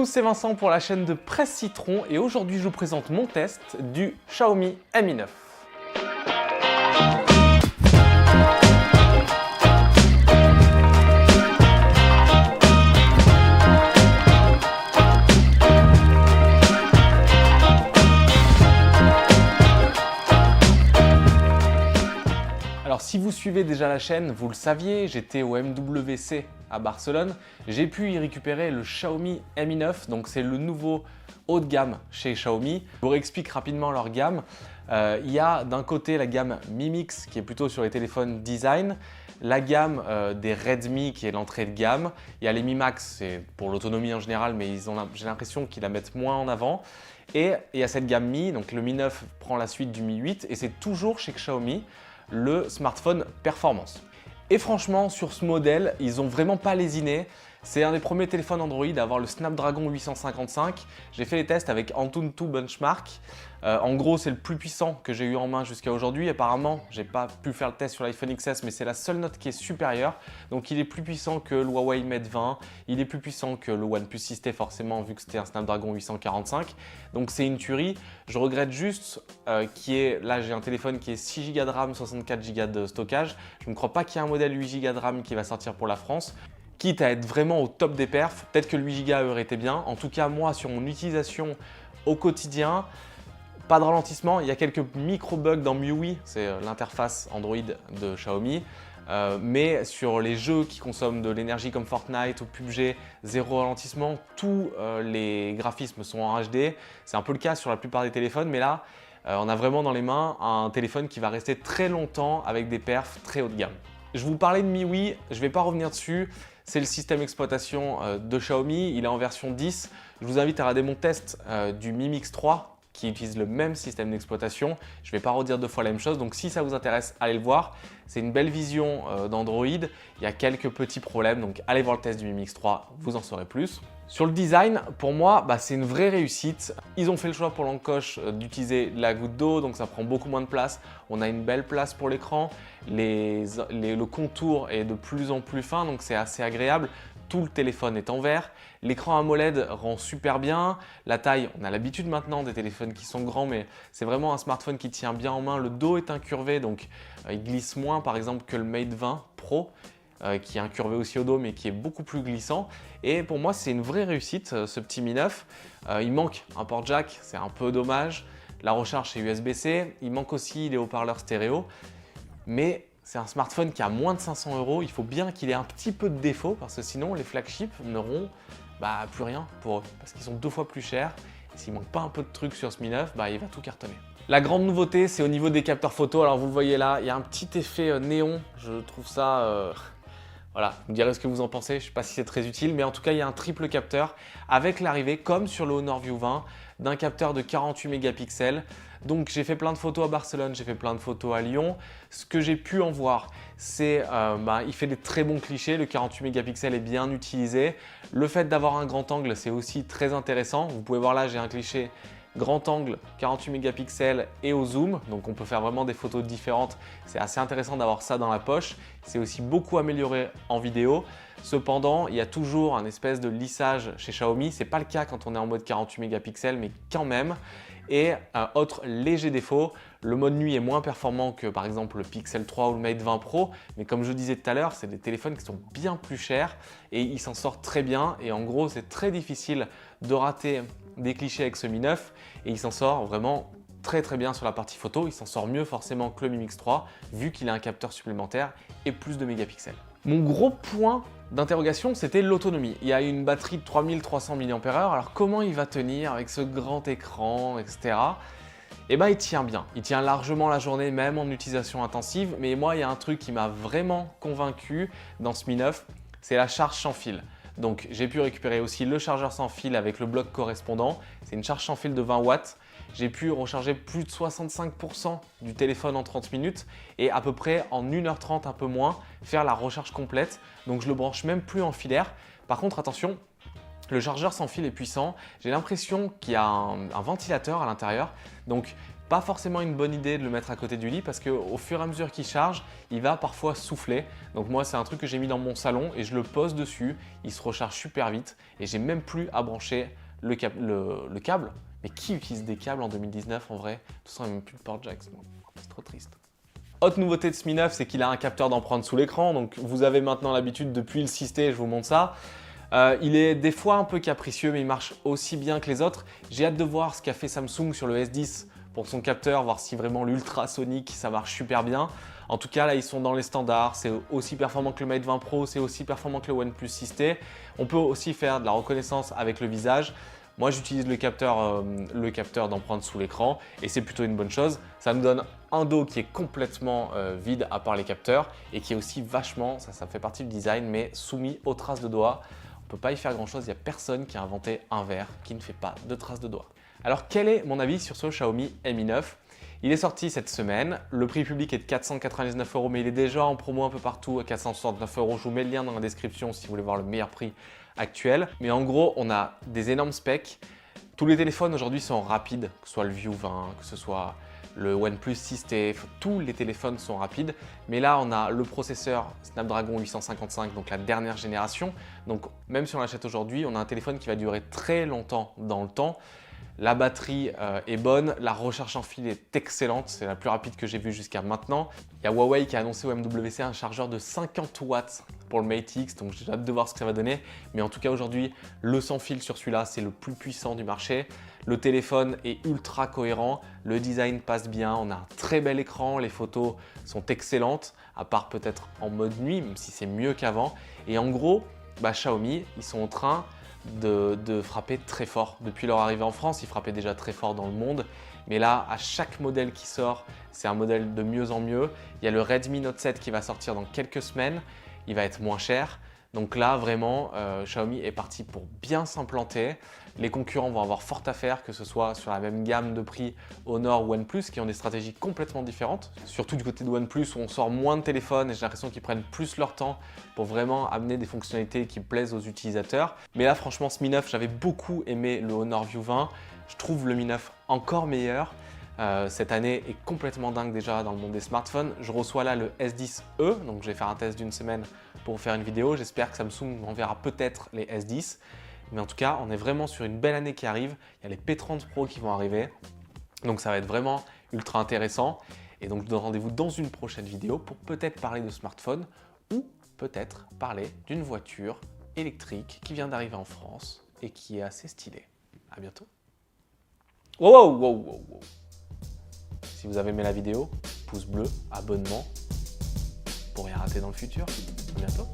C'est Vincent pour la chaîne de Presse Citron et aujourd'hui je vous présente mon test du Xiaomi Mi 9. Alors si vous suivez déjà la chaîne, vous le saviez, j'étais au MWC à Barcelone. J'ai pu y récupérer le Xiaomi Mi 9, donc c'est le nouveau haut de gamme chez Xiaomi. Je vous réexplique rapidement leur gamme. Il y a d'un côté la gamme Mi Mix qui est plutôt sur les téléphones design, la gamme des Redmi qui est l'entrée de gamme. Il y a les Mi Max, c'est pour l'autonomie en général, mais j'ai l'impression qu'ils la mettent moins en avant. Et il y a cette gamme Mi, donc le Mi 9 prend la suite du Mi 8 et c'est toujours chez Xiaomi le smartphone performance. Et franchement, sur ce modèle, ils n'ont vraiment pas lésiné. C'est un des premiers téléphones Android à avoir le Snapdragon 855. J'ai fait les tests avec Antutu Benchmark. En gros, c'est le plus puissant que j'ai eu en main jusqu'à aujourd'hui. Apparemment, j'ai pas pu faire le test sur l'iPhone XS, mais c'est la seule note qui est supérieure. Donc, il est plus puissant que le Huawei Mate 20. Il est plus puissant que le OnePlus 6T, forcément, vu que c'était un Snapdragon 845. Donc, c'est une tuerie. Je regrette juste là, j'ai un téléphone qui est 6 Go de RAM, 64 Go de stockage. Je ne crois pas qu'il y ait un modèle 8 Go de RAM qui va sortir pour la France. Quitte à être vraiment au top des perfs, peut-être que le 8 Go aurait été bien. En tout cas, moi, sur mon utilisation au quotidien, pas de ralentissement. Il y a quelques micro-bugs dans MIUI, c'est l'interface Android de Xiaomi. Mais sur les jeux qui consomment de l'énergie comme Fortnite ou PUBG, zéro ralentissement. Tous les graphismes sont en HD. C'est un peu le cas sur la plupart des téléphones, mais là, on a vraiment dans les mains un téléphone qui va rester très longtemps avec des perfs très haut de gamme. Je vous parlais de MIUI, je ne vais pas revenir dessus. C'est le système d'exploitation de Xiaomi, il est en version 10. Je vous invite à regarder mon test du Mi Mix 3 qui utilise le même système d'exploitation. Je ne vais pas redire deux fois la même chose, donc si ça vous intéresse, allez le voir. C'est une belle vision d'Android, il y a quelques petits problèmes, donc allez voir le test du Mi Mix 3, vous en saurez plus. Sur le design, pour moi, c'est une vraie réussite. Ils ont fait le choix pour l'encoche d'utiliser la goutte d'eau, donc ça prend beaucoup moins de place. On a une belle place pour l'écran. Le contour est de plus en plus fin, donc c'est assez agréable. Tout le téléphone est en verre. L'écran AMOLED rend super bien. La taille, on a l'habitude maintenant des téléphones qui sont grands, mais c'est vraiment un smartphone qui tient bien en main. Le dos est incurvé, donc il glisse moins par exemple que le Mate 20 Pro. Qui est incurvé aussi au dos mais qui est beaucoup plus glissant. Et pour moi, c'est une vraie réussite ce petit Mi 9. Il manque un port jack, c'est un peu dommage. La recharge c'est USB-C. Il manque aussi les haut-parleurs stéréo. Mais c'est un smartphone qui a moins de 500 €. Il faut bien qu'il ait un petit peu de défaut parce que sinon les flagships n'auront plus rien pour eux parce qu'ils sont 2 fois plus chers. S'il manque pas un peu de trucs sur ce Mi 9, il va tout cartonner. La grande nouveauté, c'est au niveau des capteurs photo. Alors vous le voyez là, il y a un petit effet néon. Je trouve ça... Voilà, vous me direz ce que vous en pensez, je ne sais pas si c'est très utile, mais en tout cas, il y a un triple capteur avec l'arrivée, comme sur le Honor View 20, d'un capteur de 48 mégapixels. Donc, j'ai fait plein de photos à Barcelone, j'ai fait plein de photos à Lyon. Ce que j'ai pu en voir, c'est il fait des très bons clichés, le 48 mégapixels est bien utilisé. Le fait d'avoir un grand angle, c'est aussi très intéressant. Vous pouvez voir là, j'ai un cliché grand angle, 48 mégapixels et au zoom, donc on peut faire vraiment des photos différentes. C'est assez intéressant d'avoir ça dans la poche. C'est aussi beaucoup amélioré en vidéo. Cependant, il y a toujours un espèce de lissage chez Xiaomi. Ce n'est pas le cas quand on est en mode 48 mégapixels, mais quand même. Et autre léger défaut, le mode nuit est moins performant que par exemple le Pixel 3 ou le Mate 20 Pro. Mais comme je disais tout à l'heure, c'est des téléphones qui sont bien plus chers et ils s'en sortent très bien. Et en gros, c'est très difficile de rater des clichés avec ce Mi 9 et il s'en sort vraiment très bien sur la partie photo. Il s'en sort mieux forcément que le Mi Mix 3 vu qu'il a un capteur supplémentaire et plus de mégapixels. Mon gros point d'interrogation, c'était l'autonomie. Il y a une batterie de 3300 mAh. Alors comment il va tenir avec ce grand écran, etc. Il tient bien. Il tient largement la journée, même en utilisation intensive. Mais moi, il y a un truc qui m'a vraiment convaincu dans ce Mi 9, c'est la charge sans fil. Donc j'ai pu récupérer aussi le chargeur sans fil avec le bloc correspondant. C'est une charge sans fil de 20 watts. J'ai pu recharger plus de 65% du téléphone en 30 minutes et à peu près en 1h30, un peu moins, faire la recharge complète. Donc je le branche même plus en filaire. Par contre, attention, le chargeur sans fil est puissant. J'ai l'impression qu'il y a un ventilateur à l'intérieur. Donc pas forcément une bonne idée de le mettre à côté du lit parce qu'au fur et à mesure qu'il charge, il va parfois souffler. Donc moi, c'est un truc que j'ai mis dans mon salon et je le pose dessus. Il se recharge super vite et j'ai même plus à brancher le câble. Mais qui utilise des câbles en 2019 en vrai? De toute façon, il n'y a même plus de port jack. C'est trop triste. Autre nouveauté de Ce Mi 9, c'est qu'il a un capteur d'empreinte sous l'écran. Donc vous avez maintenant l'habitude depuis le 6T, je vous montre ça. Il est des fois un peu capricieux, mais il marche aussi bien que les autres. J'ai hâte de voir ce qu'a fait Samsung sur le S10 pour son capteur, voir si vraiment l'ultrasonique, ça marche super bien. En tout cas, là, ils sont dans les standards. C'est aussi performant que le Mate 20 Pro, c'est aussi performant que le OnePlus 6T. On peut aussi faire de la reconnaissance avec le visage. Moi, j'utilise le capteur d'empreinte sous l'écran et c'est plutôt une bonne chose. Ça me donne un dos qui est complètement vide à part les capteurs et qui est aussi vachement, ça fait partie du design, mais soumis aux traces de doigts. On ne peut pas y faire grand-chose, il n'y a personne qui a inventé un verre qui ne fait pas de traces de doigts. Alors, quel est mon avis sur ce Xiaomi Mi 9 ? Il est sorti cette semaine, le prix public est de 499 €, mais il est déjà en promo un peu partout à 469 €. Je vous mets le lien dans la description si vous voulez voir le meilleur prix actuel. Mais en gros, on a des énormes specs. Tous les téléphones aujourd'hui sont rapides, que ce soit le View 20, que ce soit le OnePlus 6T, tous les téléphones sont rapides. Mais là, on a le processeur Snapdragon 855, donc la dernière génération. Donc même si on l'achète aujourd'hui, on a un téléphone qui va durer très longtemps dans le temps. La batterie est bonne, la recharge en fil est excellente, c'est la plus rapide que j'ai vue jusqu'à maintenant. Il y a Huawei qui a annoncé au MWC un chargeur de 50 watts pour le Mate X, donc j'ai hâte de voir ce que ça va donner. Mais en tout cas aujourd'hui, le sans fil sur celui-là, c'est le plus puissant du marché. Le téléphone est ultra cohérent, le design passe bien, on a un très bel écran, les photos sont excellentes, à part peut-être en mode nuit, même si c'est mieux qu'avant. Et en gros, Xiaomi, ils sont en train de frapper très fort. Depuis leur arrivée en France, ils frappaient déjà très fort dans le monde. Mais là, à chaque modèle qui sort, c'est un modèle de mieux en mieux. Il y a le Redmi Note 7 qui va sortir dans quelques semaines. Il va être moins cher. Donc là, vraiment, Xiaomi est parti pour bien s'implanter. Les concurrents vont avoir fort à faire, que ce soit sur la même gamme de prix Honor ou OnePlus, qui ont des stratégies complètement différentes. Surtout du côté de OnePlus, où on sort moins de téléphones et j'ai l'impression qu'ils prennent plus leur temps pour vraiment amener des fonctionnalités qui plaisent aux utilisateurs. Mais là, franchement, ce Mi 9, j'avais beaucoup aimé le Honor View 20. Je trouve le Mi 9 encore meilleur. Cette année est complètement dingue déjà dans le monde des smartphones. Je reçois là le S10e, donc je vais faire un test d'une semaine pour faire une vidéo. J'espère que Samsung enverra peut-être les S10. Mais en tout cas, on est vraiment sur une belle année qui arrive. Il y a les P30 Pro qui vont arriver. Donc ça va être vraiment ultra intéressant. Et donc je vous donne rendez-vous dans une prochaine vidéo pour peut-être parler de smartphone ou peut-être parler d'une voiture électrique qui vient d'arriver en France et qui est assez stylée. À bientôt. Wow, wow, wow, wow. Si vous avez aimé la vidéo, pouce bleu, abonnement pour rien rater dans le futur. À bientôt.